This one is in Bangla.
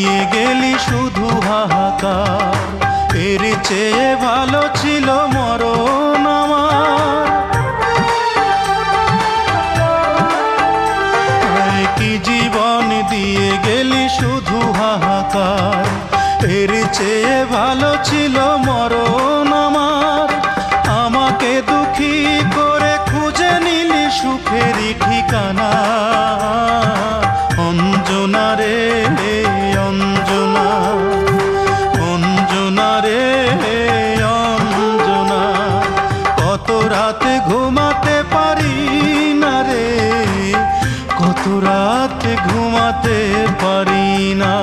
দিয়ে গেলি শুধু হাহাকার, এর চেয়ে ভালো ছিল মরণ আমার। কি জীবন দিয়ে গেলি শুধু হাহাকার, এর চেয়ে ভালো ছিল মরণ আমার। আমাকে দুঃখী করে খুঁজে নিলি সুখেরই ঠিকানা। অঞ্জনা রে অঞ্জনা, অঞ্জনা রে অঞ্জনা, কত রাতে ঘুমাতে পারি না রে, কত রাতে ঘুমাতে পারি না।